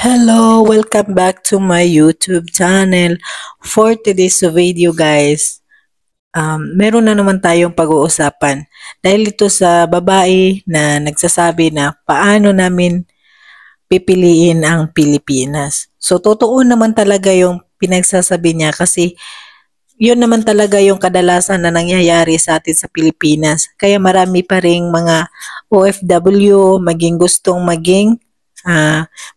Hello, welcome back to my YouTube channel. For today's video guys, meron na naman tayong pag-uusapan. Dahil ito sa babae na nagsasabi na paano namin pipiliin ang Pilipinas. So totoo naman talaga yung pinagsasabi niya kasi yun naman talaga yung kadalasan na nangyayari sa atin sa Pilipinas. Kaya marami pa ring mga OFW maging gustong maging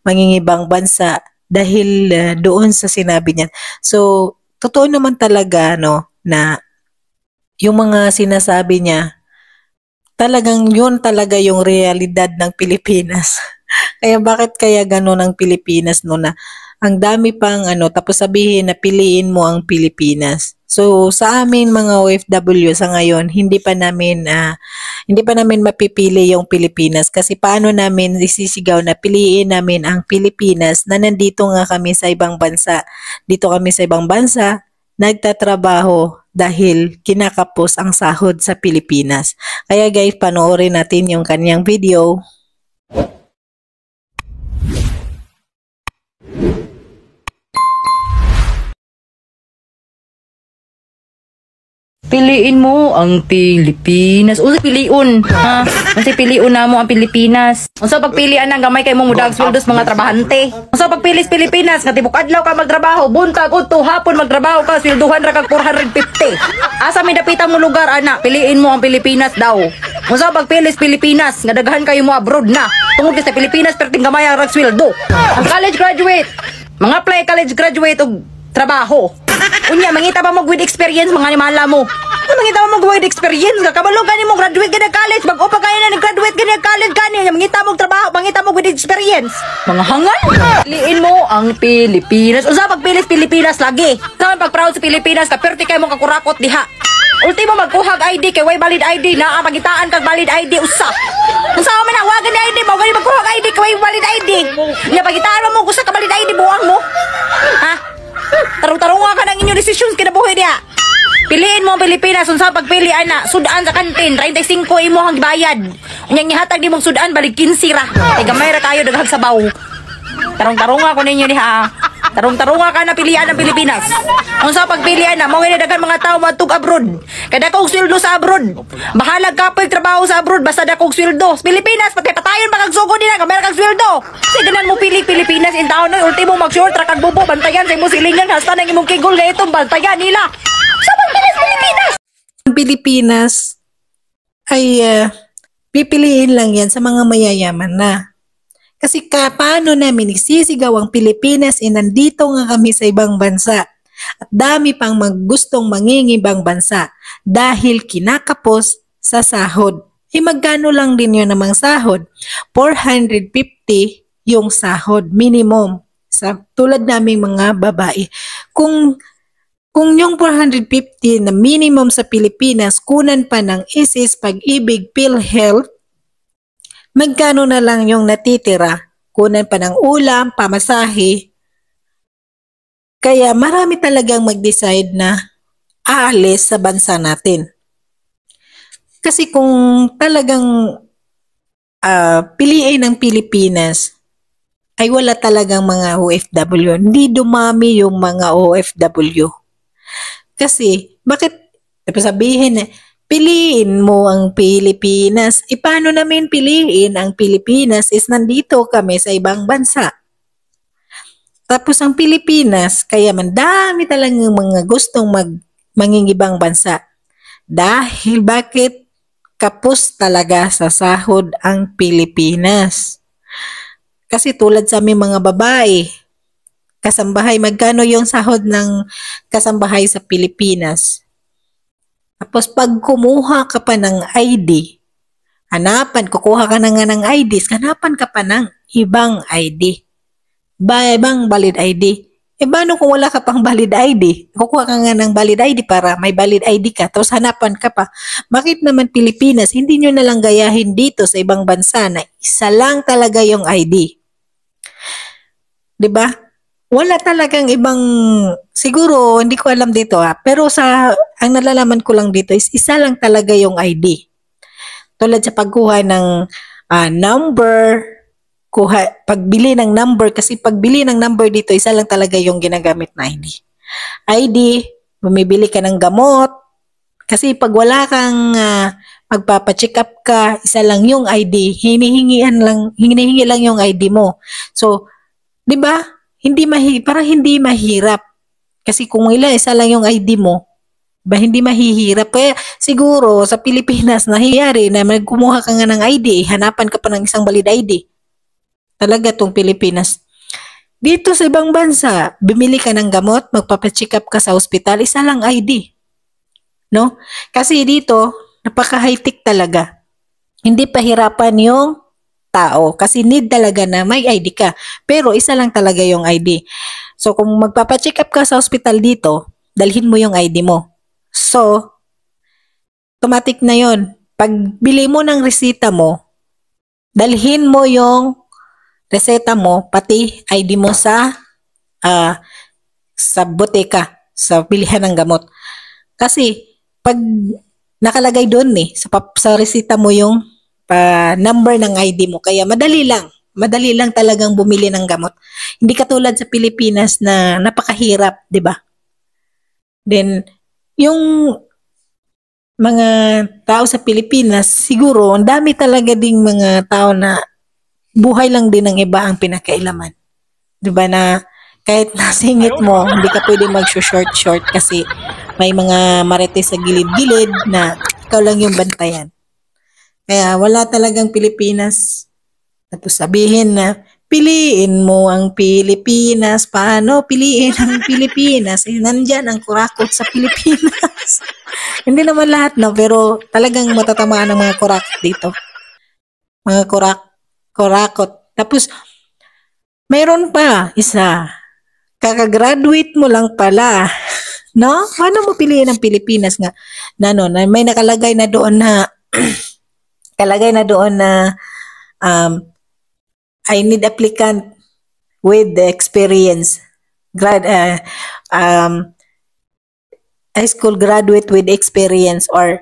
mangingibang bansa dahil doon sa sinabi niya. So, totoo naman talaga no na yung mga sinasabi niya, talagang yun talaga yung realidad ng Pilipinas. Kaya bakit kaya gano'n ang Pilipinas no na ang dami pang tapos sabihin na piliin mo ang Pilipinas. So sa amin mga OFW sa ngayon hindi pa namin mapipili yung Pilipinas kasi paano namin isisigaw na piliin namin ang Pilipinas na nandito nga kami sa ibang bansa. Dito kami sa ibang bansa nagtatrabaho dahil kinakapos ang sahod sa Pilipinas. Kaya guys, panoorin natin yung kanyang video. Piliin mo ang Pilipinas. Unsa piliun? Ha? Unsa piliun na mo ang Pilipinas? Unsa pagpilian ang gamay kay mo mudag sweldos mga trabahante? Unsa pagpilis Pilipinas nga tibok adlaw ka magtrabaho, buntag udto hapon magtrabaho ka, swelduhan ra kag 450. Asa may dapitang mo lugar ana? Piliin mo ang Pilipinas daw. Unsa pagpilis Pilipinas nga daghan kayo mo abroad na. Tungod sa Pilipinas perting gamay ang sweldo. Ang college graduate, mga play college graduate og trabaho. Unya, mangita ba mag with experience mga animala mo? Mangita ba mag with experience? Kakabalo gani mo graduate gani college, bago pa kaya na nag-graduate gani college gani, mangita mo trabaho, mangita mo with experience. Mga hangal. Piliin mo ang Pilipinas. Usa pagpilis Pilipinas lagi. Sa pag proud sa Pilipinas, kaperte kay mo kakurakot diha. Ultimo magkuhag ID kay way valid ID na pagitaan kag valid ID usa. Unsa man na wagan ni ID mo gani magkuhag ID kay way valid ID. Nya pagitaan mo usa ka valid ID buang mo. Ha? Tarong-tarong ka ng inyong decisions kinabuhi diya. Piliin mo ang Pilipinas. Unsa pagpili ana? Sudaan sa kantin 35 imo hang gibayad. Unyang ihatag di mong sudaan balik 15 ra. Kay gamay ra kayo daghang sabaw. Tarong-tarong ko ninyo diha. Tarong-tarong ka na pilian ng Pilipinas. Unsa pagpilian na mo gani daghan mga tawo matug abroad. Kada kog sweldo sa abroad. Bahalag ka pag trabaho sa abroad basta dakog sweldo. Pilipinas patay patayon pa kag sugod nila gamay ra kag sweldo. Siganan mo pili Pilipinas in taon no ultimo mag-short ra kag bubo bantayan sa imong silingan hasta nang imong kigol nga itong bantayan nila. Sa Pilipinas. Ang Pilipinas ay pipiliin lang yan sa mga mayayaman na. Kasi paano namin isisigaw ang Pilipinas nandito nga kami sa ibang bansa at dami pang gustong mangingibang bansa dahil kinakapos sa sahod. Magkano lang din yun namang sahod? 450 yung sahod minimum sa tulad naming mga babae. Kung yung 450 na minimum sa Pilipinas kunan pa ng ISIS, Pag-ibig, PhilHealth, magkano na lang yung natitira? Kunan pa ng ulam, pamasahe. Kaya marami talagang mag-decide na aalis sa bansa natin. Kasi kung talagang piliin ng Pilipinas, ay wala talagang mga OFW. Hindi dumami yung mga OFW. Kasi, bakit sabihin na, piliin mo ang Pilipinas. Paano namin piliin ang Pilipinas is nandito kami sa ibang bansa. Tapos ang Pilipinas, kaya man dami talagang mga gustong mangingibang bansa. Dahil bakit kapos talaga sa sahod ang Pilipinas. Kasi tulad sa aming mga babae, kasambahay, magkano yung sahod ng kasambahay sa Pilipinas? Tapos pag kumuha ka pa ng ID, kukuha ka na nga ng IDs, hanapan ka pa ng ibang ID. Ibang valid ID. Paano kung wala ka pang valid ID? Kukuha ka nga ng valid ID para may valid ID ka, tapos hanapan ka pa. Bakit naman Pilipinas, hindi nyo nalang gayahin dito sa ibang bansa na isa lang talaga yung ID? Diba? Wala talagang ibang, siguro, hindi ko alam dito pero ang nalalaman ko lang dito is isa lang talaga yung ID. Tulad sa pagkuha ng number, pagbili ng number, kasi pagbili ng number dito, isa lang talaga yung ginagamit na ID. ID, bumibili ka ng gamot, kasi pag wala kang magpapacheck up ka, isa lang yung ID, hinihingi lang yung ID mo. So, 'di ba? Parang hindi mahirap. Kasi kung isa lang yung ID mo, hindi mahihirap. Kaya siguro sa Pilipinas nangyayari na magkumuha ka nga ng ID, hanapan ka pa ng isang valid ID. Talaga tong Pilipinas. Dito sa ibang bansa, bumili ka ng gamot, magpapacheck up ka sa ospital, isa lang ID. No? Kasi dito, napaka-high-tech talaga. Hindi pahirapan yung tao kasi need talaga na may ID ka. Pero isa lang talaga yung ID. So kung magpapacheck up ka sa ospital dito, dalhin mo yung ID mo. So, automatic na yon. Pag bili mo ng resita mo, dalhin mo yung reseta mo, pati ID mo sa boteka, sa bilihan ng gamot. Kasi, pag nakalagay doon sa resita mo yung number ng ID mo, kaya madali lang talagang bumili ng gamot. Hindi katulad sa Pilipinas na napakahirap, di ba? Then, yung mga tao sa Pilipinas, siguro, ang dami talaga ding mga tao na buhay lang din ng iba ang pinakailaman. Diba na kahit nasingit mo, hindi ka pwede mag-short kasi may mga marites sa gilid-gilid na ikaw lang yung bantayan. Kaya wala talagang Pilipinas. Tapos sabihin na, piliin mo ang Pilipinas. Paano piliin ang Pilipinas? Nandyan ang kurakot sa Pilipinas. Hindi naman lahat, no? Pero talagang matatamaan ng mga kurakot dito. Mga kurakot. Tapos, mayroon pa isa. Kakagraduate mo lang pala. No? Paano mo piliin ang Pilipinas nga? May nakalagay na doon na I need applicant with the experience. High school graduate with experience or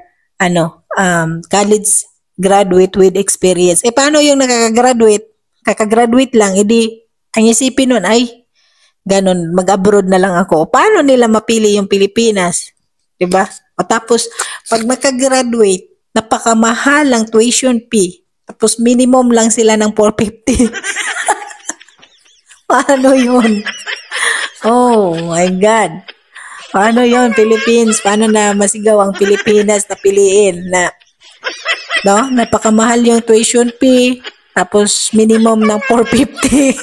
college graduate with experience. Paano yung nakakagraduate? Kakagraduate lang, edi ang isipin nun ay ganun, mag-abroad na lang ako. Paano nila mapili yung Pilipinas? Diba? O tapos, pag makagraduate, napakamahal ang tuition fee. Tapos minimum lang sila ng 450. Paano yun? Oh my God. Paano yun, Philippines? Paano na masigaw ang Pilipinas na piliin na, no? Napakamahal yung tuition fee. Tapos minimum ng 450.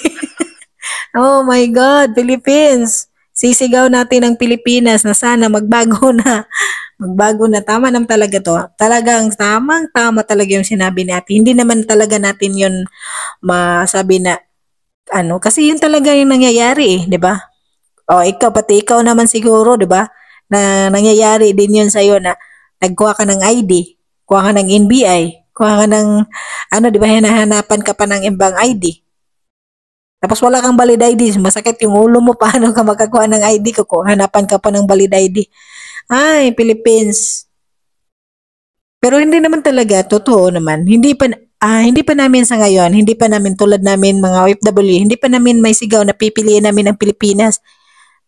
Oh my God, Philippines. Sisigaw natin ang Pilipinas na sana magbago na. Magbago na. Tama naman talaga to. Talagang tama talaga yung sinabi ni ate. Hindi naman talaga natin yun masabi na kasi yun talaga yung nangyayari di ba? O pati ikaw naman siguro, di ba? Na nangyayari din yun sa'yo na nagkuha ka ng ID, kuha ka ng NBI, kuha ka ng di ba, hinahanapan ka pa ng ibang ID. Tapos wala kang valid ID, masakit yung ulo mo, paano ka makakuha ng ID ko? Hanapan ka pa ng valid ID. Ay, Philippines. Pero hindi naman talaga, totoo naman. Hindi pa namin sa ngayon, hindi pa namin tulad namin mga OFW, hindi pa namin may sigaw na pipiliin namin ang Pilipinas.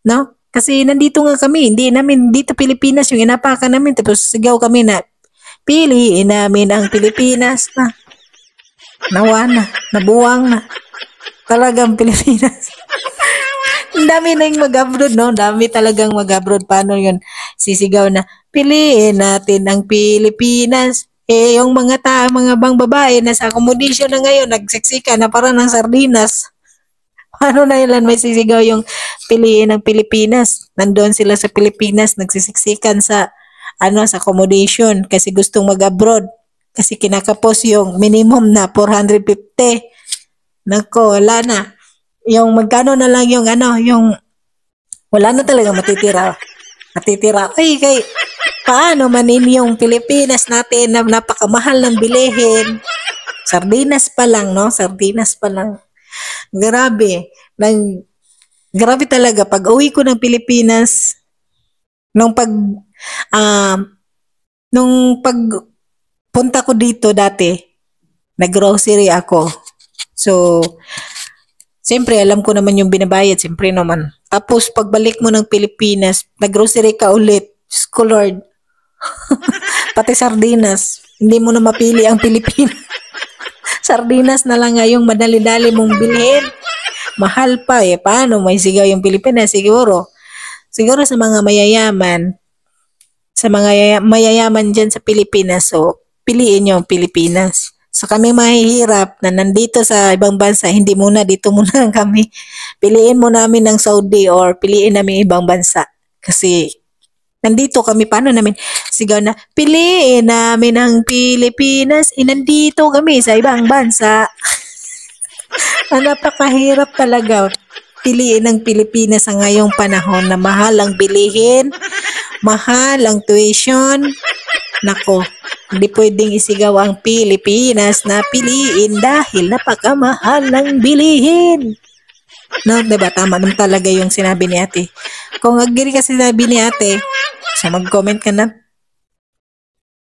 No? Kasi nandito nga kami, hindi namin dito Pilipinas yung inapakan namin, tapos sigaw kami na piliin namin ang Pilipinas na. Nawa na, nabuwang na. Talagang Pilipinas. Ang dami na yung mag-abroad, no? Dami talagang mag-abroad. Paano yun? Sisigaw na, piliin natin ang Pilipinas. Yung mga bang babae na sa accommodation na ngayon, nagsiksika na parang ng sardinas. Paano na ilan may sisigaw yung piliin ang Pilipinas? Nandoon sila sa Pilipinas, nagsisiksikan sa accommodation kasi gustong mag-abroad. Kasi kinakapos yung minimum na 450. Nako, wala na. Yung magkano na lang yung wala na talaga matitira. Ay, paano manin yung Pilipinas natin na napakamahal ng bilihin? Sardinas pa lang, no? Sardinas pa lang. Grabe. Grabe talaga. Pag uwi ko ng Pilipinas, nung pagpunta ko dito dati, nag-grocery ako. So, siyempre, alam ko naman yung binabayad. Siyempre naman. Tapos, pagbalik mo ng Pilipinas, nag-grocery ka ulit. Diyos ko, Lord. Pati sardinas. Hindi mo na mapili ang Pilipinas. Sardinas na lang nga yung madali-dali mong bilhin. Mahal pa eh. Paano may sigaw yung Pilipinas? Siguro sa mga mayayaman, mayayaman dyan sa Pilipinas, so piliin nyo ang Pilipinas. So kami mahihirap na nandito sa ibang bansa, hindi muna, dito muna lang kami. Piliin mo namin ng Saudi or piliin namin ibang bansa. Kasi nandito kami, paano namin sigaw na, piliin namin ang Pilipinas, nandito kami sa ibang bansa. Napakahirap talaga piliin ang Pilipinas sa ngayong panahon na mahal ang bilihin, mahal ang tuition. Nako, hindi pwedeng isigaw ang Pilipinas na piliin dahil napakamahal ng bilihin. No, diba? Tama naman talaga yung sinabi ni ate. Kung agree kasi sinabi ni ate, so mag-comment ka na.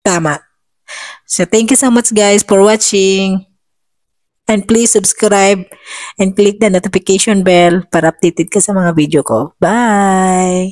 Tama. So, thank you so much guys for watching. And please subscribe and click the notification bell para updated ka sa mga video ko. Bye!